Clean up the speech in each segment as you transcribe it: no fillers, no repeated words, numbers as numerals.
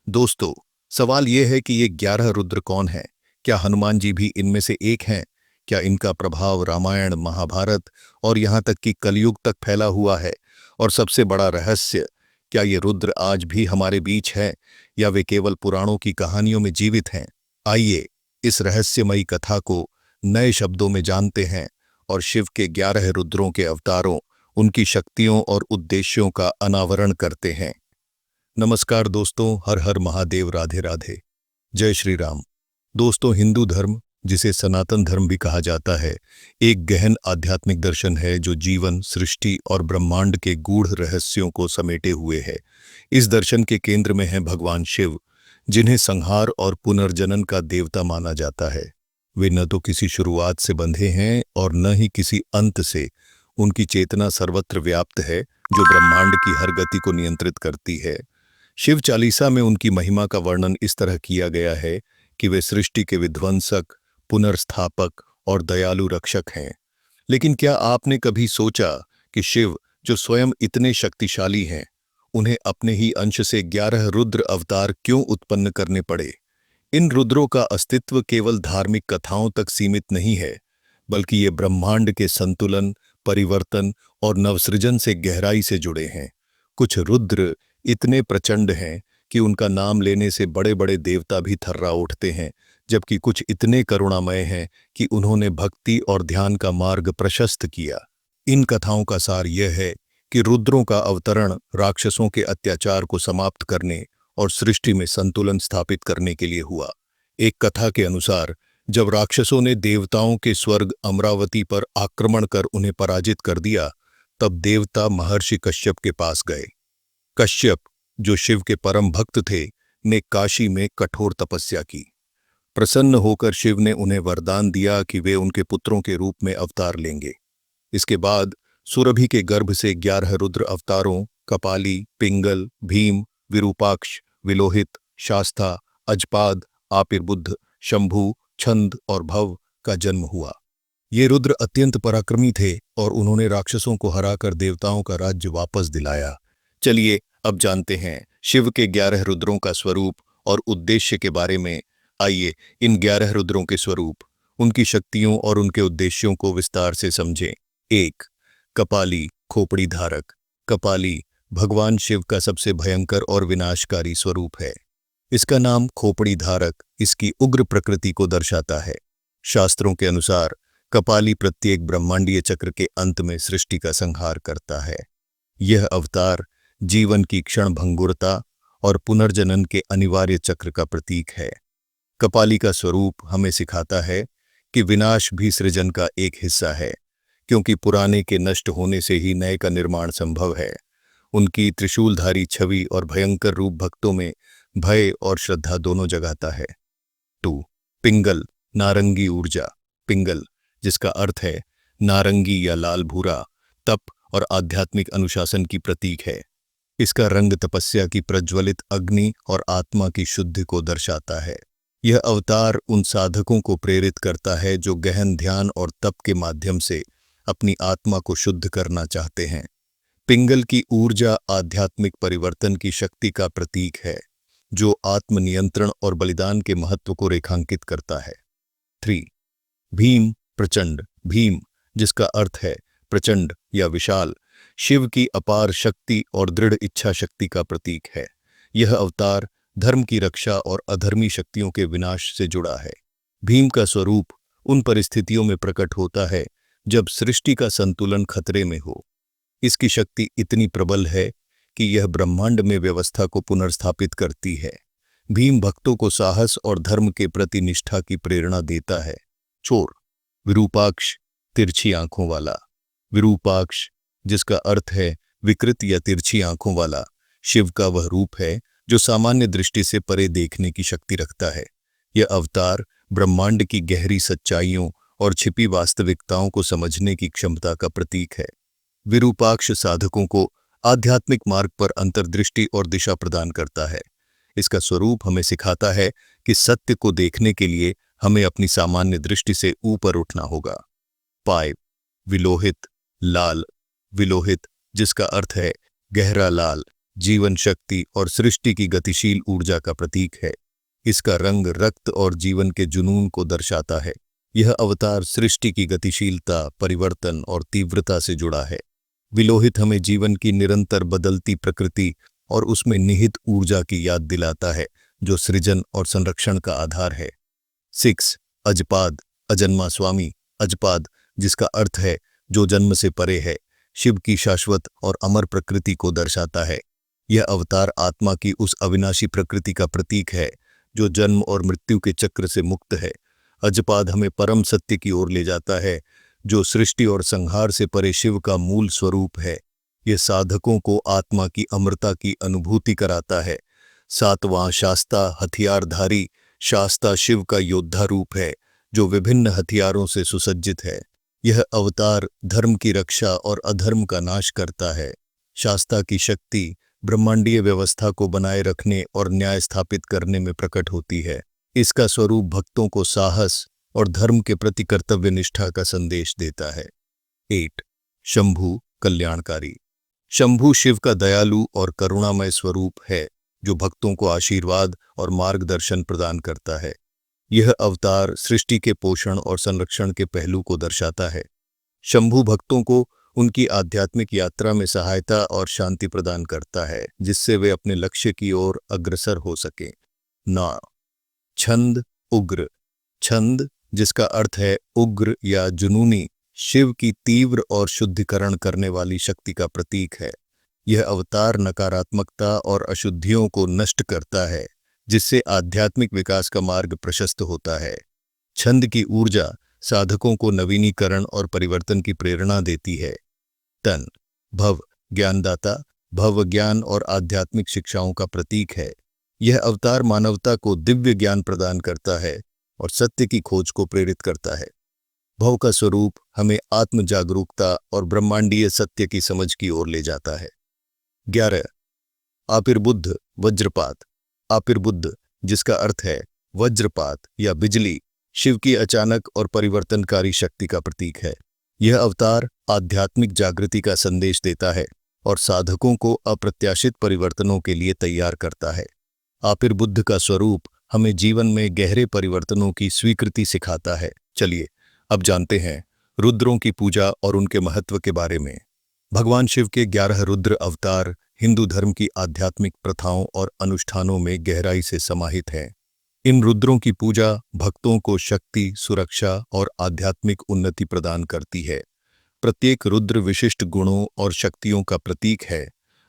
दोस्तों, सवाल यह है कि ये 11 रुद्र कौन हैं? क्या हनुमान जी भी इनमें से एक हैं? क्या इनका प्रभाव रामायण, महाभारत और यहाँ तक कि कलयुग तक फैला हुआ है? और सबसे बड़ा रहस्य, क्या ये रुद्र आज भी हमारे बीच हैं या वे केवल पुराणों की कहानियों में जीवित हैं? आइए इस रहस्यमयी कथा को नए शब्दों में जानते हैं और शिव के 11 रुद्रों के अवतारों, उनकी शक्तियों और उद्देश्यों का अनावरण करते हैं। नमस्कार दोस्तों, हर हर महादेव, राधे राधे, जय श्री राम। दोस्तों, हिंदू धर्म, जिसे सनातन धर्म भी कहा जाता है, एक गहन आध्यात्मिक दर्शन है जो जीवन, सृष्टि और ब्रह्मांड के गूढ़ रहस्यों को समेटे हुए है। इस दर्शन के केंद्र में है भगवान शिव, जिन्हें संहार और पुनर्जनन का देवता माना जाता है। वे न तो किसी शुरुआत से बंधे हैं और न ही किसी अंत से। उनकी चेतना सर्वत्र व्याप्त है, जो ब्रह्मांड की हर गति को नियंत्रित करती है। शिव चालीसा में उनकी महिमा का वर्णन इस तरह किया गया है कि वे सृष्टि के विध्वंसक, पुनर्स्थापक और दयालु रक्षक हैं। लेकिन क्या आपने कभी सोचा कि शिव, जो स्वयं इतने शक्तिशाली हैं, उन्हें अपने ही अंश से 11 रुद्र अवतार क्यों उत्पन्न करने पड़े? इन रुद्रों का अस्तित्व केवल धार्मिक कथाओं तक सीमित नहीं है, बल्कि ये ब्रह्मांड के संतुलन, परिवर्तन और नवसृजन से गहराई से जुड़े हैं। कुछ रुद्र इतने प्रचंड हैं कि उनका नाम लेने से बड़े बड़े देवता भी थर्रा उठते हैं, जबकि कुछ इतने करुणामय हैं कि उन्होंने भक्ति और ध्यान का मार्ग प्रशस्त किया। इन कथाओं का सार यह है कि रुद्रों का अवतरण राक्षसों के अत्याचार को समाप्त करने और सृष्टि में संतुलन स्थापित करने के लिए हुआ। एक कथा के अनुसार, जब राक्षसों ने देवताओं के स्वर्ग अमरावती पर आक्रमण कर उन्हें पराजित कर दिया, तब देवता महर्षि कश्यप के पास गए। कश्यप, जो शिव के परम भक्त थे, ने काशी में कठोर तपस्या की। प्रसन्न होकर शिव ने उन्हें वरदान दिया कि वे उनके पुत्रों के रूप में अवतार लेंगे। इसके बाद सुरभि के गर्भ से 11 रुद्र अवतारों कपाली, पिंगल, भीम, विरूपाक्ष, विलोहित, शास्ता, अजपाद, आपिर्बुद्ध, शंभु, छंद और भव का जन्म हुआ। ये रुद्र अत्यंत पराक्रमी थे और उन्होंने राक्षसों को हराकर देवताओं का राज्य वापस दिलाया। चलिए अब जानते हैं शिव के 11 रुद्रों का स्वरूप और उद्देश्य के बारे में। आइए इन 11 रुद्रों के स्वरूप, उनकी शक्तियों और उनके उद्देश्यों को विस्तार से समझें। 1. कपाली, खोपड़ी धारक। कपाली भगवान शिव का सबसे भयंकर और विनाशकारी स्वरूप है। इसका नाम खोपड़ी धारक इसकी उग्र प्रकृति को दर्शाता है। शास्त्रों के अनुसार कपाली प्रत्येक ब्रह्मांडीय चक्र के अंत में सृष्टि का संहार करता है। यह अवतार जीवन की क्षणभंगुरता और पुनर्जनन के अनिवार्य चक्र का प्रतीक है। कपाली का स्वरूप हमें सिखाता है कि विनाश भी सृजन का एक हिस्सा है, क्योंकि पुराने के नष्ट होने से ही नए का निर्माण संभव है। उनकी त्रिशूलधारी छवि और भयंकर रूप भक्तों में भय और श्रद्धा दोनों जगाता है। 2. पिंगल, नारंगी ऊर्जा। पिंगल, जिसका अर्थ है नारंगी या लाल भूरा, तप और आध्यात्मिक अनुशासन की प्रतीक है। इसका रंग तपस्या की प्रज्वलित अग्नि और आत्मा की शुद्धि को दर्शाता है। यह अवतार उन साधकों को प्रेरित करता है जो गहन ध्यान और तप के माध्यम से अपनी आत्मा को शुद्ध करना चाहते हैं। पिंगल की ऊर्जा आध्यात्मिक परिवर्तन की शक्ति का प्रतीक है, जो आत्मनियंत्रण और बलिदान के महत्व को रेखांकित करता है। 3. भीम, प्रचंड। भीम, जिसका अर्थ है प्रचंड या विशाल, शिव की अपार शक्ति और दृढ़ इच्छा शक्ति का प्रतीक है। यह अवतार धर्म की रक्षा और अधर्मी शक्तियों के विनाश से जुड़ा है। भीम का स्वरूप उन परिस्थितियों में प्रकट होता है जब सृष्टि का संतुलन खतरे में हो। इसकी शक्ति इतनी प्रबल है कि यह ब्रह्मांड में व्यवस्था को पुनर्स्थापित करती है। भीम भक्तों को साहस और धर्म के प्रति निष्ठा की प्रेरणा देता है। 4. विरूपाक्ष, तिरछी आंखों वाला। विरूपाक्ष, जिसका अर्थ है विकृत या तिरछी आंखों वाला, शिव का वह रूप है जो सामान्य दृष्टि से परे देखने की शक्ति रखता है। यह अवतार ब्रह्मांड की गहरी सच्चाइयों और छिपी वास्तविकताओं को समझने की क्षमता का प्रतीक है। विरूपाक्ष साधकों को आध्यात्मिक मार्ग पर अंतर्दृष्टि और दिशा प्रदान करता है। इसका स्वरूप हमें सिखाता है कि सत्य को देखने के लिए हमें अपनी सामान्य दृष्टि से ऊपर उठना होगा। 5. विलोहित, लाल। विलोहित, जिसका अर्थ है गहरा लाल, जीवन शक्ति और सृष्टि की गतिशील ऊर्जा का प्रतीक है। इसका रंग रक्त और जीवन के जुनून को दर्शाता है। यह अवतार सृष्टि की गतिशीलता, परिवर्तन और तीव्रता से जुड़ा है। विलोहित हमें जीवन की निरंतर बदलती प्रकृति और उसमें निहित ऊर्जा की याद दिलाता है, जो सृजन और संरक्षण का आधार है। 6 अजपाद, अजन्मा स्वामी। अजपाद, जिसका अर्थ है जो जन्म से परे है, शिव की शाश्वत और अमर प्रकृति को दर्शाता है। यह अवतार आत्मा की उस अविनाशी प्रकृति का प्रतीक है जो जन्म और मृत्यु के चक्र से मुक्त है। अजपाद हमें परम सत्य की ओर ले जाता है, जो सृष्टि और संहार से परे शिव का मूल स्वरूप है। यह साधकों को आत्मा की अमरता की अनुभूति कराता है। 7वां शास्ता, हथियारधारी। शास्ता शिव का योद्धा रूप है, जो विभिन्न हथियारों से सुसज्जित है। यह अवतार धर्म की रक्षा और अधर्म का नाश करता है। शास्ता की शक्ति ब्रह्मांडीय व्यवस्था को बनाए रखने और न्याय स्थापित करने में प्रकट होती है। इसका स्वरूप भक्तों को साहस और धर्म के प्रति कर्तव्य निष्ठा का संदेश देता है। 8 शंभु, कल्याणकारी। शंभु शिव का दयालु और करुणामय स्वरूप है, जो भक्तों को आशीर्वाद और मार्गदर्शन प्रदान करता है। यह अवतार सृष्टि के पोषण और संरक्षण के पहलू को दर्शाता है। शंभु भक्तों को उनकी आध्यात्मिक यात्रा में सहायता और शांति प्रदान करता है, जिससे वे अपने लक्ष्य की ओर अग्रसर हो सकें। 9 छंद, उग्र। छंद, जिसका अर्थ है उग्र या जुनूनी, शिव की तीव्र और शुद्धिकरण करने वाली शक्ति का प्रतीक है। यह अवतार नकारात्मकता और अशुद्धियों को नष्ट करता है, जिससे आध्यात्मिक विकास का मार्ग प्रशस्त होता है। छंद की ऊर्जा साधकों को नवीनीकरण और परिवर्तन की प्रेरणा देती है। तन, भव, ज्ञानदाता। भव ज्ञान और आध्यात्मिक शिक्षाओं का प्रतीक है। यह अवतार मानवता को दिव्य ज्ञान प्रदान करता है और सत्य की खोज को प्रेरित करता है। भव का स्वरूप हमें आत्म जागरूकता और ब्रह्मांडीय सत्य की समझ की ओर ले जाता है। 11 आपिर्बुद्ध, वज्रपात। आपिर्बुद्ध, जिसका अर्थ है वज्रपात या बिजली, शिव की अचानक और परिवर्तनकारी शक्ति का प्रतीक है। यह अवतार आध्यात्मिक जागृति का संदेश देता है और साधकों को अप्रत्याशित परिवर्तनों के लिए तैयार करता है। आपिर्बुद्ध का स्वरूप हमें जीवन में गहरे परिवर्तनों की स्वीकृति सिखाता है। चलिए अब जानते हैं रुद्रों की पूजा और उनके महत्व के बारे में। भगवान शिव के 11 रुद्र अवतार हिंदू धर्म की आध्यात्मिक प्रथाओं और अनुष्ठानों में गहराई से समाहित हैं। इन रुद्रों की पूजा भक्तों को शक्ति, सुरक्षा और आध्यात्मिक उन्नति प्रदान करती है। प्रत्येक रुद्र विशिष्ट गुणों और शक्तियों का प्रतीक है,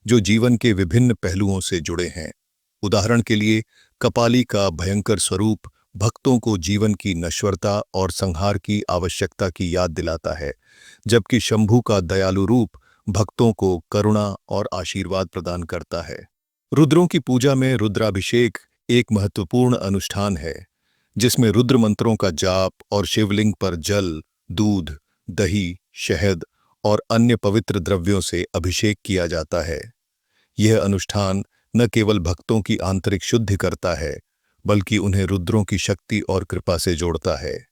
जो जीवन के विभिन्न पहलुओं से जुड़े हैं। उदाहरण के लिए, कपाली का भयंकर स्वरूप भक्तों को जीवन की नश्वरता और संहार की आवश्यकता की याद दिलाता है, जबकि शंभु का दयालु रूप भक्तों को करुणा और आशीर्वाद प्रदान करता है। रुद्रों की पूजा में रुद्राभिषेक एक महत्वपूर्ण अनुष्ठान है, जिसमें रुद्र मंत्रों का जाप और शिवलिंग पर जल, दूध, दही, शहद और अन्य पवित्र द्रव्यों से अभिषेक किया जाता है। यह अनुष्ठान न केवल भक्तों की आंतरिक शुद्धि करता है, बल्कि उन्हें रुद्रों की शक्ति और कृपा से जोड़ता है।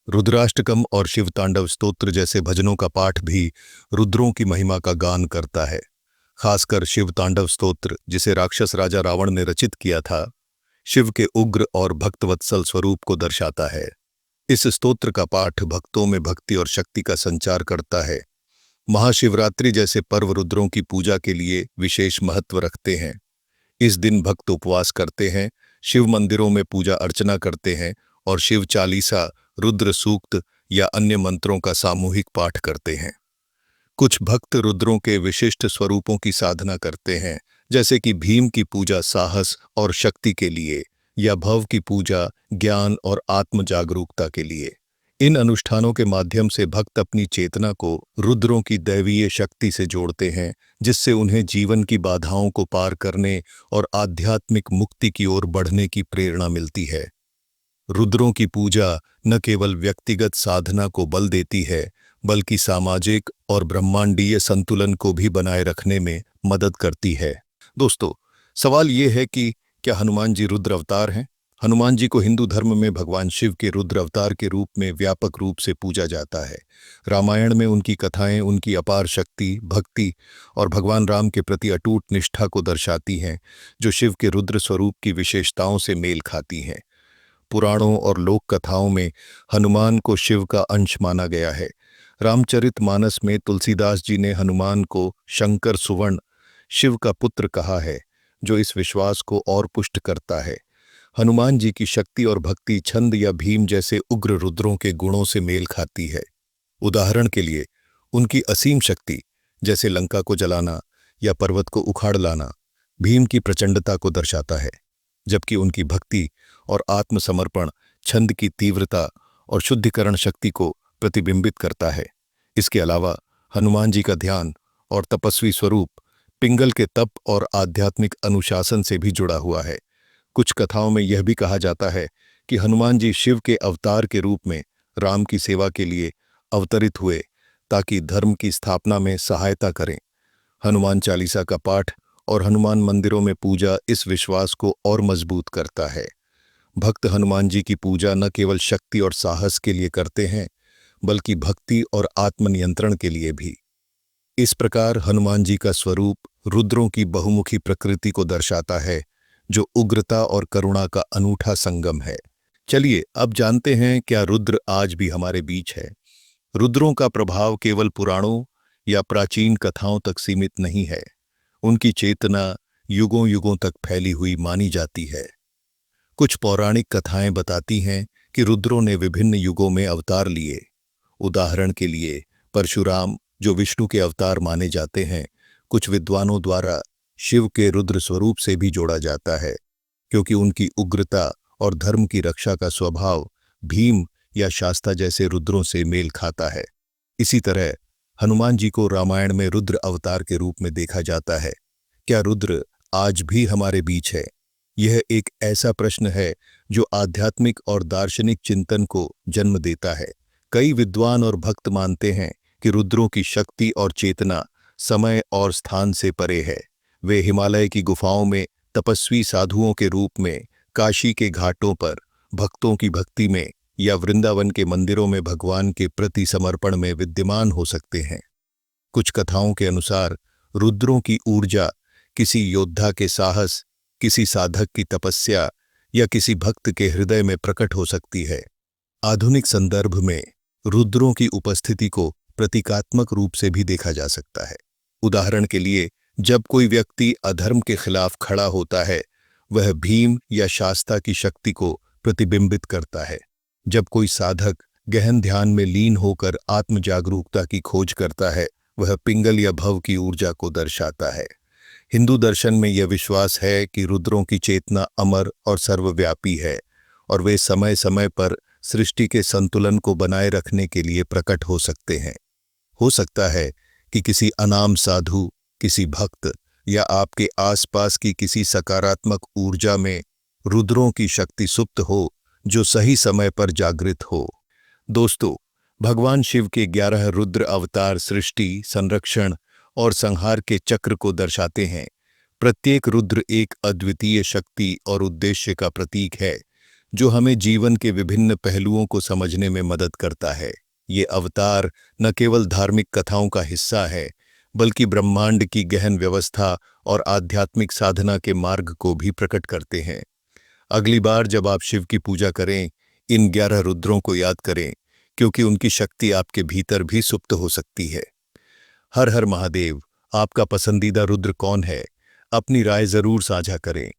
रुद्राष्टकम और शिव तांडव स्तोत्र जैसे भजनों का पाठ भी रुद्रों की महिमा का गान करता है। खासकर शिव तांडव स्तोत्र, जिसे राक्षस राजा रावण ने रचित किया था, शिव के उग्र और भक्तवत्सल स्वरूप को दर्शाता है। इस स्तोत्र का पाठ भक्तों में भक्ति और शक्ति का संचार करता है। महाशिवरात्रि जैसे पर्व रुद्रों की पूजा के लिए विशेष महत्व रखते हैं। इस दिन भक्त उपवास करते हैं, शिव मंदिरों में पूजा अर्चना करते हैं और शिव चालीसा, रुद्र सूक्त या अन्य मंत्रों का सामूहिक पाठ करते हैं। कुछ भक्त रुद्रों के विशिष्ट स्वरूपों की साधना करते हैं, जैसे कि भीम की पूजा साहस और शक्ति के लिए या भव की पूजा ज्ञान और आत्म जागरूकता के लिए। इन अनुष्ठानों के माध्यम से भक्त अपनी चेतना को रुद्रों की दैवीय शक्ति से जोड़ते हैं, जिससे उन्हें जीवन की बाधाओं को पार करने और आध्यात्मिक मुक्ति की ओर बढ़ने की प्रेरणा मिलती है। रुद्रों की पूजा न केवल व्यक्तिगत साधना को बल देती है, बल्कि सामाजिक और ब्रह्मांडीय संतुलन को भी बनाए रखने में मदद करती है। दोस्तों, सवाल ये है कि क्या हनुमान जी रुद्र अवतार हैं? हनुमान जी को हिंदू धर्म में भगवान शिव के रुद्र अवतार के रूप में व्यापक रूप से पूजा जाता है। रामायण में उनकी कथाएं उनकी अपार शक्ति, भक्ति और भगवान राम के प्रति अटूट निष्ठा को दर्शाती हैं, जो शिव के रुद्र स्वरूप की विशेषताओं से मेल खाती हैं। पुराणों और लोक कथाओं में हनुमान को शिव का अंश माना गया है। रामचरितमानस में तुलसीदास जी ने हनुमान को शंकर सुवर्ण, शिव का पुत्र कहा है, जो इस विश्वास को और पुष्ट करता है। हनुमान जी की शक्ति और भक्ति छंद या भीम जैसे उग्र रुद्रों के गुणों से मेल खाती है। उदाहरण के लिए, उनकी असीम शक्ति, जैसे लंका को जलाना या पर्वत को उखाड़ लाना, भीम की प्रचंडता को दर्शाता है, जबकि उनकी भक्ति और आत्मसमर्पण छंद की तीव्रता और शुद्धिकरण शक्ति को प्रतिबिंबित करता है। इसके अलावा हनुमान जी का ध्यान और तपस्वी स्वरूप पिंगल के तप और आध्यात्मिक अनुशासन से भी जुड़ा हुआ है। कुछ कथाओं में यह भी कहा जाता है कि हनुमान जी शिव के अवतार के रूप में राम की सेवा के लिए अवतरित हुए, ताकि धर्म की स्थापना में सहायता करें। हनुमान चालीसा का पाठ और हनुमान मंदिरों में पूजा इस विश्वास को और मजबूत करता है। भक्त हनुमान जी की पूजा न केवल शक्ति और साहस के लिए करते हैं, बल्कि भक्ति और आत्मनियंत्रण के लिए भी। इस प्रकार हनुमान जी का स्वरूप रुद्रों की बहुमुखी प्रकृति को दर्शाता है, जो उग्रता और करुणा का अनूठा संगम है। चलिए अब जानते हैं, क्या रुद्र आज भी हमारे बीच है। रुद्रों का प्रभाव केवल पुराणों या प्राचीन कथाओं तक सीमित नहीं है। उनकी चेतना युगों युगों तक फैली हुई मानी जाती है। कुछ पौराणिक कथाएं बताती हैं कि रुद्रों ने विभिन्न युगों में अवतार लिए। उदाहरण के लिए परशुराम, जो विष्णु के अवतार माने जाते हैं, कुछ विद्वानों द्वारा शिव के रुद्र स्वरूप से भी जोड़ा जाता है, क्योंकि उनकी उग्रता और धर्म की रक्षा का स्वभाव भीम या शास्ता जैसे रुद्रों से मेल खाता है। इसी तरह हनुमान जी को रामायण में रुद्र अवतार के रूप में देखा जाता है। क्या रुद्र आज भी हमारे बीच है? यह एक ऐसा प्रश्न है जो आध्यात्मिक और दार्शनिक चिंतन को जन्म देता है। कई विद्वान और भक्त मानते हैं कि रुद्रों की शक्ति और चेतना समय और स्थान से परे है। वे हिमालय की गुफाओं में तपस्वी साधुओं के रूप में, काशी के घाटों पर भक्तों की भक्ति में, या वृंदावन के मंदिरों में भगवान के प्रति समर्पण में विद्यमान हो सकते हैं। कुछ कथाओं के अनुसार रुद्रों की ऊर्जा किसी योद्धा के साहस, किसी साधक की तपस्या या किसी भक्त के हृदय में प्रकट हो सकती है। आधुनिक संदर्भ में रुद्रों की उपस्थिति को प्रतीकात्मक रूप से भी देखा जा सकता है। उदाहरण के लिए, जब कोई व्यक्ति अधर्म के खिलाफ खड़ा होता है, वह भीम या शास्ता की शक्ति को प्रतिबिंबित करता है। जब कोई साधक गहन ध्यान में लीन होकर आत्म जागरूकता की खोज करता है, वह पिंगल या भव की ऊर्जा को दर्शाता है। हिंदू दर्शन में यह विश्वास है कि रुद्रों की चेतना अमर और सर्वव्यापी है, और वे समय समय पर सृष्टि के संतुलन को बनाए रखने के लिए प्रकट हो सकते हैं। हो सकता है कि किसी अनाम साधु, किसी भक्त या आपके आसपास की किसी सकारात्मक ऊर्जा में रुद्रों की शक्ति सुप्त हो, जो सही समय पर जागृत हो। दोस्तों, भगवान शिव के 11 रुद्र अवतार सृष्टि, संरक्षण और संहार के चक्र को दर्शाते हैं। प्रत्येक रुद्र एक अद्वितीय शक्ति और उद्देश्य का प्रतीक है, जो हमें जीवन के विभिन्न पहलुओं को समझने में मदद करता है। ये अवतार न केवल धार्मिक कथाओं का हिस्सा है, बल्कि ब्रह्मांड की गहन व्यवस्था और आध्यात्मिक साधना के मार्ग को भी प्रकट करते हैं। अगली बार जब आप शिव की पूजा करें, इन 11 रुद्रों को याद करें, क्योंकि उनकी शक्ति आपके भीतर भी सुप्त हो सकती है। हर हर महादेव। आपका पसंदीदा रुद्र कौन है? अपनी राय जरूर साझा करें।